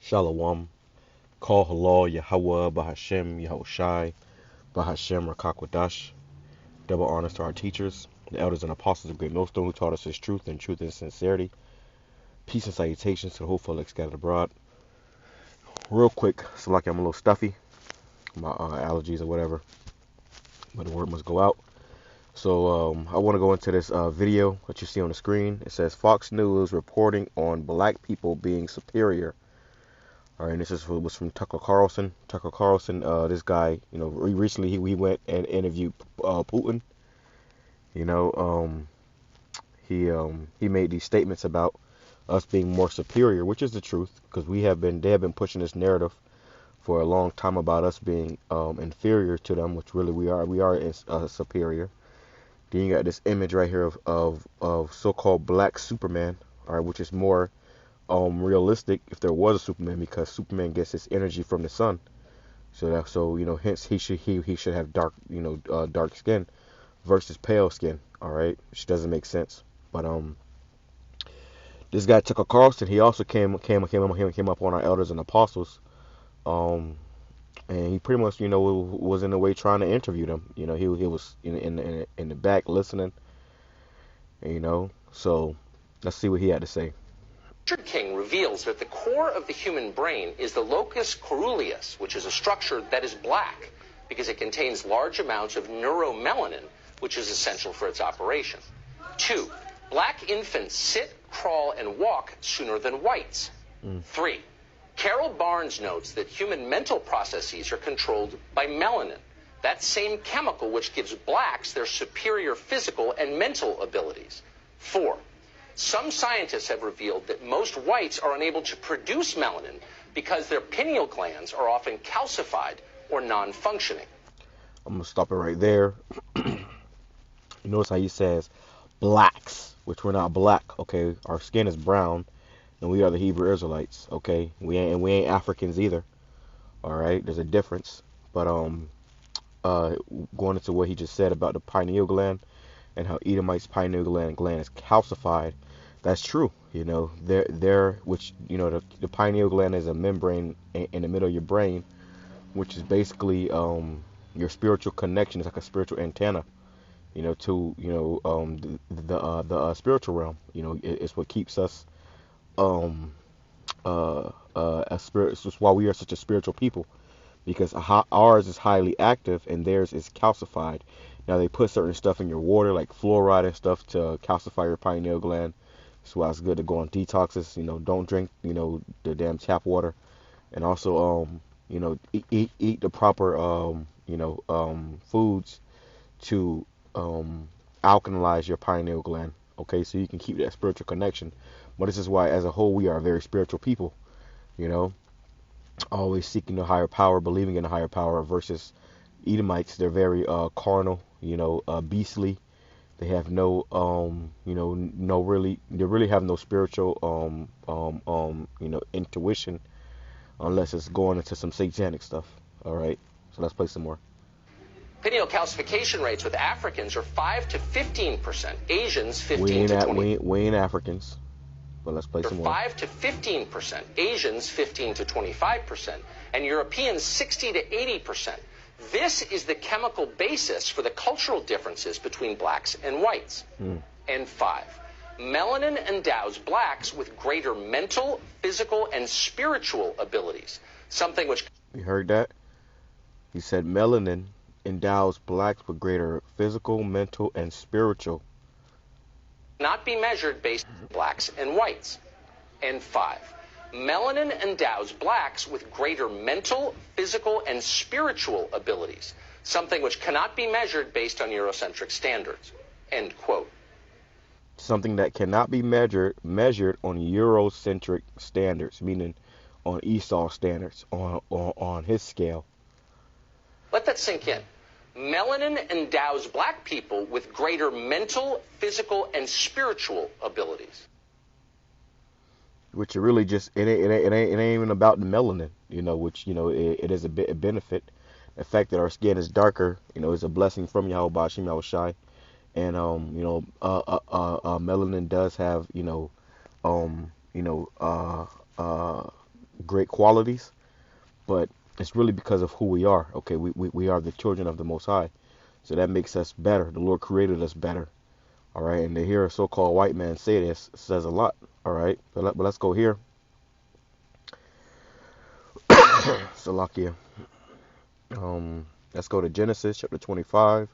Shalom. Call halal, YAHAWAH, BAHASHAM, YAHAWASHI, BAHASHAM, QADASH. Double honors to our teachers, the elders and apostles of Great Millstone who taught us His truth and truth and sincerity. Peace and salutations to the whole folk scattered abroad. Real quick, so like I'm a little stuffy, my allergies or whatever, but the word must go out. So I want to go into this video that you see on the screen. It says Fox News reporting on black people being superior. All right, and this was from Tucker Carlson. Tucker Carlson, this guy, recently he went and interviewed Putin. He made these statements about us being more superior, which is the truth, because they have been pushing this narrative for a long time about us being inferior to them, which really we are superior. Then you got this image right here of so-called black Superman, all right, which is more realistic if there was a Superman, because Superman gets his energy from the sun. Hence he should have dark skin versus pale skin, all right, which doesn't make sense. But this guy Tucker Carlson, he also came up on our elders and apostles, and he pretty much was in a way trying to interview them. He was in the back listening, so let's see what he had to say. Richard King reveals that the core of the human brain is the locus coeruleus, which is a structure that is black because it contains large amounts of neuromelanin, which is essential for its operation. 2, black infants sit, crawl, and walk sooner than whites. 3, Carol Barnes notes that human mental processes are controlled by melanin, that same chemical which gives blacks their superior physical and mental abilities. 4, some scientists have revealed that most whites are unable to produce melanin because their pineal glands are often calcified or non-functioning. I'm going to stop it right there. You notice how he says blacks, which we're not black, okay? Our skin is brown, and we are the Hebrew Israelites, okay? We ain't Africans either, all right? There's a difference. But going into what he just said about the pineal gland and how Edomite's pineal gland is calcified, that's true. The pineal gland is a membrane in the middle of your brain, which is basically your spiritual connection. It's like a spiritual antenna, to the spiritual realm. It's what keeps us a spirit. It's just why we are such a spiritual people, because ours is highly active and theirs is calcified. Now they put certain stuff in your water, like fluoride and stuff, to calcify your pineal gland. That's why it's good to go on detoxes. Don't drink, the damn tap water, and also, eat the proper, foods to alkalize your pineal gland. Okay, so you can keep that spiritual connection. But this is why, as a whole, we are very spiritual people. Always seeking the higher power, believing in the higher power, versus Edomites. They're very carnal, beastly. They have no they really have no spiritual intuition, unless it's going into some satanic stuff. All right, so let's play some more. Pineal calcification rates with Africans are 5 to 15%, Asians 15 to 20%. We ain't Africans, but let's play some more. 5 to 15%, Asians 15 to 25%, and Europeans 60 to 80%. This is the chemical basis for the cultural differences between blacks and whites. And 5, melanin endows blacks with greater mental, physical, and spiritual abilities, something which... You heard that? He said melanin endows blacks with greater physical, mental, and spiritual. ...not be measured based on blacks and whites. And 5, melanin endows blacks with greater mental, physical, and spiritual abilities, something which cannot be measured based on Eurocentric standards. End quote. Something that cannot be measured on Eurocentric standards, meaning on Esau standards, on his scale. Let that sink in. Melanin endows black people with greater mental, physical, and spiritual abilities. Which really just it ain't even about the melanin, which it is a benefit. The fact that our skin is darker, is a blessing from YAHAWASHI, and great qualities, but it's really because of who we are. Okay, we are the children of the Most High, so that makes us better. The Lord created us better. All right, and to hear a so-called white man say this says a lot. All right, but let's go here. Salakia. Let's go to Genesis chapter 25,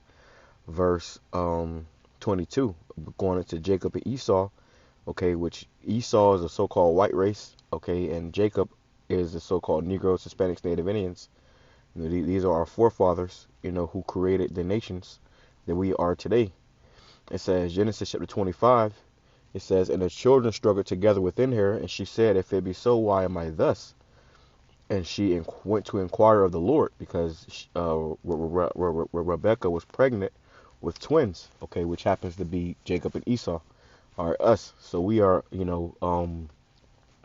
verse 22, going into Jacob and Esau. Okay, which Esau is a so-called white race. Okay, and Jacob is the so-called Negroes, Hispanics, Native Indians. You know, these are our forefathers, you know, who created the nations that we are today. It says, Genesis chapter 25, it says, and the children struggled together within her, and she said, if it be so, why am I thus? And she went to inquire of the Lord, because Rebecca was pregnant with twins, okay, which happens to be Jacob and Esau, are us. So we are, you know,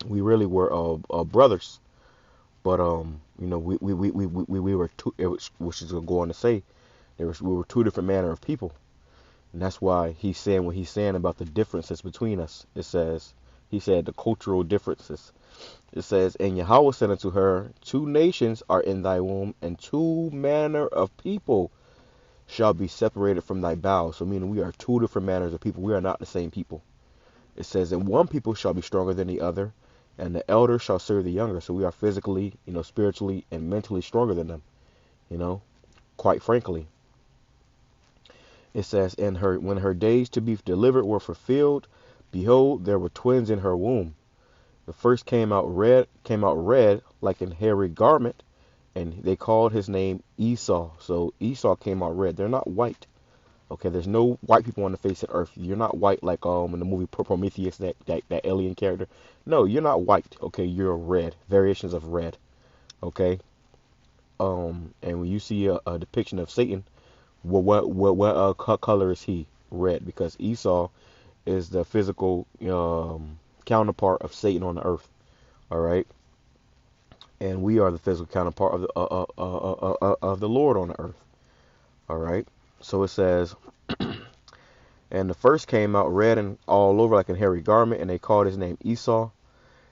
we really were brothers, but you know, we were two, which is going to go on to say, we were two different manner of people. And that's why he's saying what he's saying about the differences between us. It says, he said the cultural differences. It says, and Yahweh said unto her, two nations are in thy womb, and two manner of people shall be separated from thy bowels. So meaning we are two different manners of people. We are not the same people. It says, and one people shall be stronger than the other, and the elder shall serve the younger. So we are physically, you know, spiritually and mentally stronger than them, you know, quite frankly. It says, and when her days to be delivered were fulfilled, behold, there were twins in her womb. The first came out red like an hairy garment, and they called his name Esau. So Esau came out red. They're not white. Okay, there's no white people on the face of the earth. You're not white like in the movie Prometheus, that alien character. No, you're not white. Okay, you're red. Variations of red. Okay. And when you see a depiction of Satan, what color is he? Red, because Esau is the physical counterpart of Satan on the earth. All right, and we are the physical counterpart of the Lord on the earth. All right, so it says, and the first came out red and all over like a hairy garment, and they called his name Esau.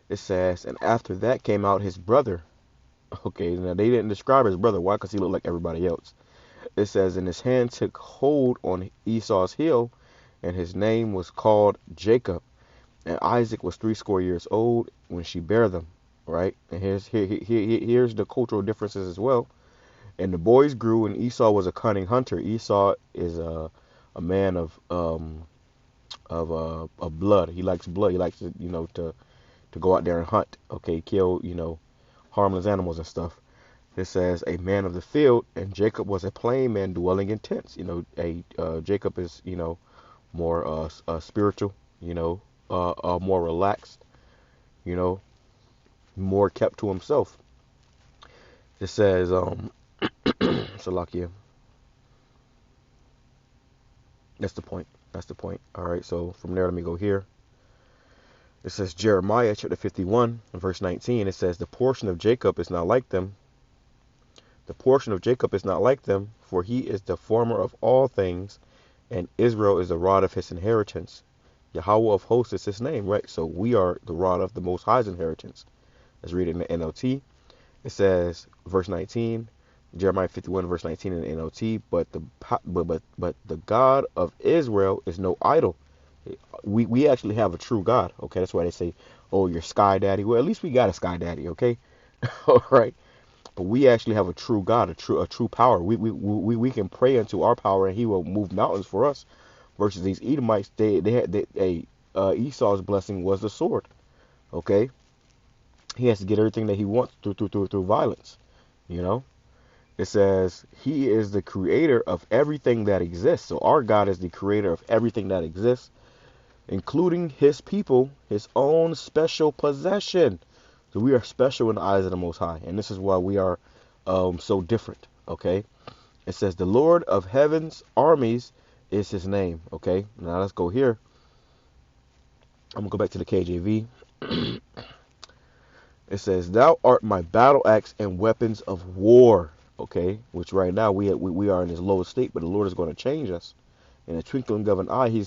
It says, and after that came out his brother. Okay, now they didn't describe his brother. Why? Because he looked like everybody else. It says, and his hand took hold on Esau's heel, and his name was called Jacob. And Isaac was 80 years old when she bare them. Right? And here's the cultural differences as well. And the boys grew, and Esau was a cunning hunter. Esau is a man of blood. He likes blood. He likes to, you know, to go out there and hunt. Okay, kill, you know, harmless animals and stuff. It says a man of the field, and Jacob was a plain man dwelling in tents. You know, Jacob is, you know, more spiritual, you know, more relaxed, you know, more kept to himself. It says, Salakia. That's the point. That's the point. All right, so from there, let me go here. It says Jeremiah chapter 51, verse 19. It says, the portion of Jacob is not like them. The portion of Jacob is not like them, for he is the former of all things, and Israel is the rod of his inheritance. Yahawah of hosts is his name, right? So we are the rod of the Most High's inheritance. Let's read it in the NLT. It says, verse 19, Jeremiah 51, verse 19 in the NLT, but the God of Israel is no idol. We actually have a true God, okay? That's why they say, oh, you're Sky Daddy. Well, at least we got a Sky Daddy, okay? All right. But we actually have a true God, a true power. We can pray unto our power, and He will move mountains for us. Versus these Edomites, Esau's blessing was the sword. Okay, he has to get everything that he wants through violence. You know, it says He is the creator of everything that exists. So our God is the creator of everything that exists, including His people, His own special possession. So we are special in the eyes of the Most High. And this is why we are so different. Okay. It says the Lord of heaven's armies is His name. Okay. Now let's go here. I'm going to go back to the KJV. It says, thou art my battle axe and weapons of war. Okay. Which right now we are in this lowest state, but the Lord is going to change us. In a twinkling of an eye, he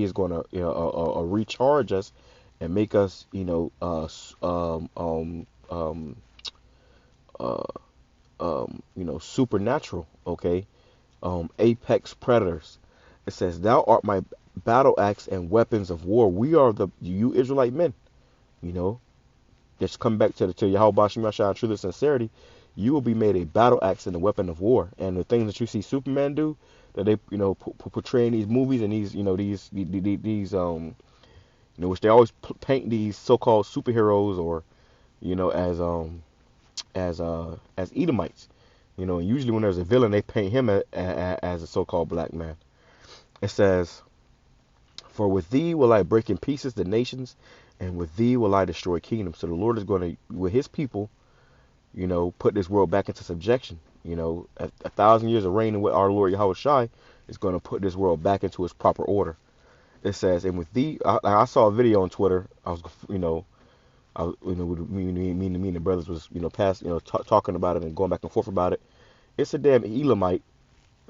is going to recharge us and make us, uh, supernatural, okay? Apex predators. It says, "Thou art my battle axe and weapons of war." We are you Israelite men, you know. Just come back to Yahweh Shem Yahshua, truth and sincerity. You will be made a battle axe and a weapon of war. And the things that you see Superman do, that they, portray in these movies and these, which they always paint these so-called superheroes or, as Edomites. And usually when there's a villain, they paint him as a so-called black man. It says, "For with thee will I break in pieces the nations, and with thee will I destroy kingdoms." So the Lord is going to, with his people, put this world back into subjection. A 1,000 years of reigning with our Lord Yahawashi is going to put this world back into its proper order. It says, "And with thee," I saw a video on Twitter. I was, with me and the brothers was, talking about it and going back and forth about it. It's a damn Elamite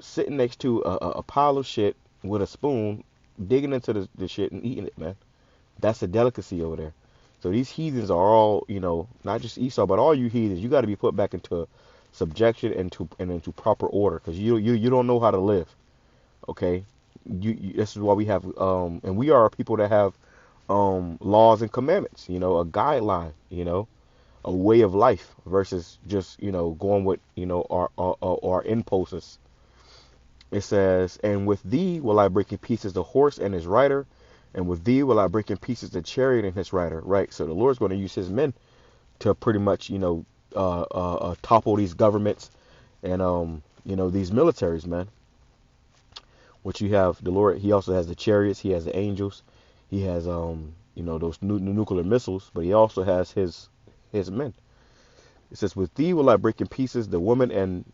sitting next to a pile of shit with a spoon, digging into the shit and eating it, man. That's a delicacy over there. So these heathens are all, not just Esau, but all you heathens. You got to be put back into subjection and into proper order, because you don't know how to live. Okay, this is why we have and we are people that have laws and commandments. A guideline. A way of life versus just going with our impulses. It says, "And with thee will I break in pieces the horse and his rider, and with thee will I break in pieces the chariot and his rider." Right. So the Lord's going to use his men to pretty much topple these governments and these militaries, man. Which you have the Lord. He also has the chariots. He has the angels. He has those nuclear missiles, but he also has his men. It says, "With thee will I break in pieces the woman, and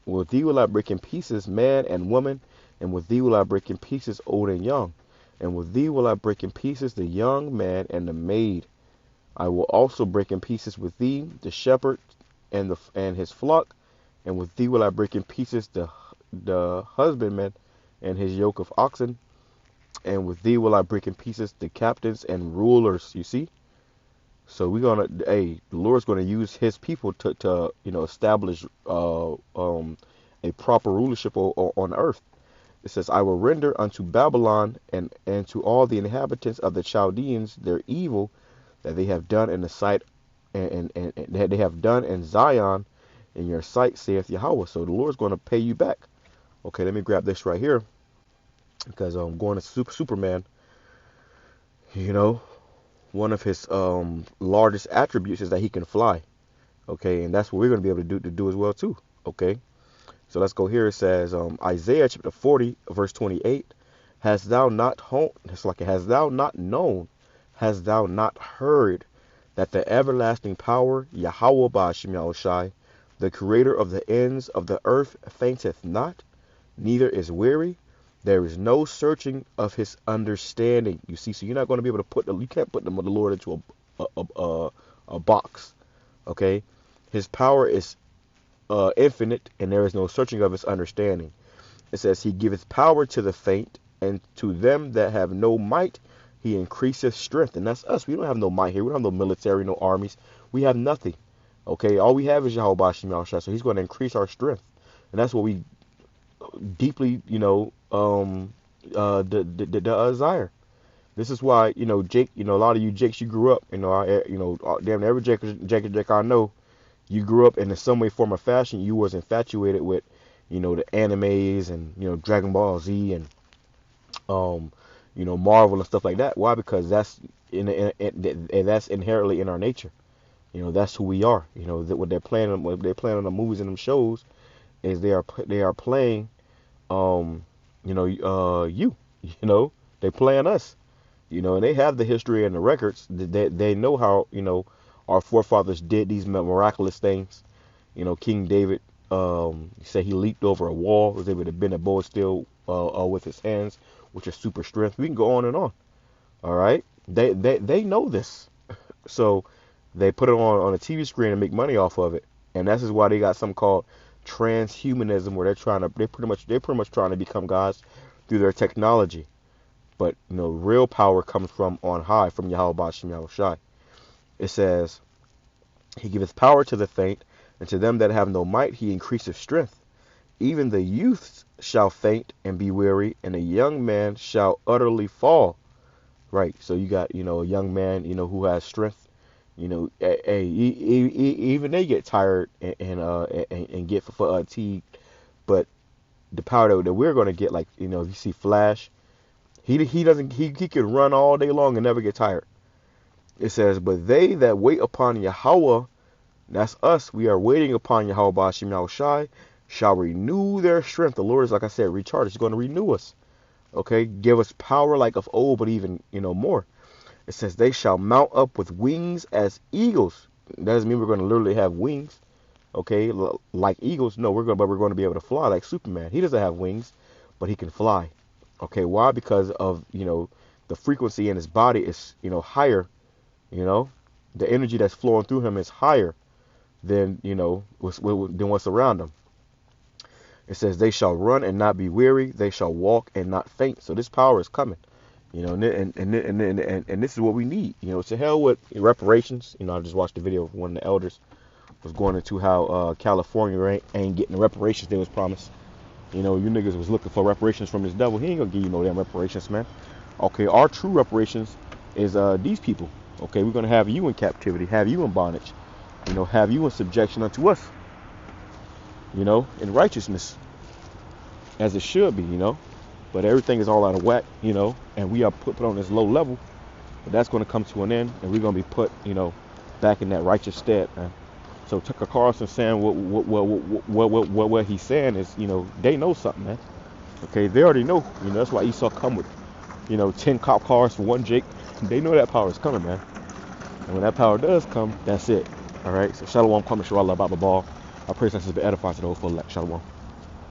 with thee will I break in pieces man and woman, and with thee will I break in pieces old and young, and with thee will I break in pieces the young man and the maid. I will also break in pieces with thee the shepherd and his flock, and with thee will I break in pieces the husbandman and his yoke of oxen, and with thee will I break in pieces the captains and rulers." You see? So the Lord's gonna use his people to establish a proper rulership on earth. It says, "I will render unto Babylon and to all the inhabitants of the Chaldeans their evil that they have done in the sight and that they have done in Zion in your sight, saith Yahweh." So the Lord's going to pay you back. Okay, let me grab this right here, because I'm going to Superman. One of his largest attributes is that he can fly. Okay, and that's what we're going to be able to do as well too. Okay, so let's go here. It says Isaiah chapter 40 verse 28. Hast thou not hast thou not known, hast thou not heard, that the everlasting power, Yahweh BAHASHAM Yahawashi, the creator of the ends of the earth, fainteth not, neither is weary. There is no searching of his understanding. You see, so you're not going to be able to you can't put the Lord into a box. Okay, his power is infinite, and there is no searching of his understanding. It says, "He giveth power to the faint, and to them that have no might he increaseth strength." And that's us. We don't have no might here. We don't have no military, no armies. We have nothing. Okay, all we have is Yahweh BAHASHAM Yahawashi. So he's going to increase our strength, and that's what we deeply, desire. This is why, Jake, a lot of you Jakes, you grew up, damn every Jake I know, you grew up in some way, form, or fashion. You was infatuated with, the animes and Dragon Ball Z and Marvel and stuff like that. Why? Because that's that's inherently in our nature. That's who we are. What they're playing on the movies and them shows is they are playing they playing us, and they have the history and the records. They know how, our forefathers did these miraculous things. King David, said he leaped over a wall, was able to bend a bow steel with his hands, which is super strength. We can go on and on. All right, they know this, so they put it on a TV screen and make money off of it, and that's why they got something called transhumanism, where they're pretty much trying to become gods through their technology. But real power comes from on high, from Yahweh BAHASHAM Yahawashi. It says, He giveth power to the faint, and to them that have no might he increaseth strength. Even the youths shall faint and be weary, and a young man shall utterly fall. Right. So you got, a young man, who has strength. Even they get tired and get fatigued. But the power that we're going to get, like, if you see Flash, he can run all day long and never get tired. It says, but they that wait upon Yahawah, that's us, we are waiting upon Yahweh BAHASHAM YAHAWASHI, shall renew their strength. The Lord is, like I said, recharge. He's going to renew us. Okay, give us power like of old, but even, more. It says they shall mount up with wings as eagles. That doesn't mean we're going to literally have wings, okay, like eagles. No, we're going to be able to fly like Superman. He doesn't have wings, but he can fly. Okay, why? Because of, the frequency in his body is, higher. The energy that's flowing through him is higher than, than what's around him. It says they shall run and not be weary. They shall walk and not faint. So this power is coming. And this is what we need. To hell with reparations. I just watched the video of one of the elders was going into how California ain't getting the reparations they was promised. You niggas was looking for reparations from this devil. He ain't gonna give you no damn reparations, man. Okay, our true reparations is these people. Okay, we're gonna have you in captivity, have you in bondage, have you in subjection unto us. In righteousness, as it should be. But everything is all out of whack, and we are put on this low level. But that's going to come to an end, and we're going to be put, back in that righteous stead, man. So Tucker Carlson saying what he's saying is, they know something, man. Okay, they already know. That's why Esau come with, 10 cop cars for one Jake. They know that power is coming, man. And when that power does come, that's it. All right. So Shalom, Kwame Shalom, Baba Ball. I pray this has been edified to the whole full. Shalom.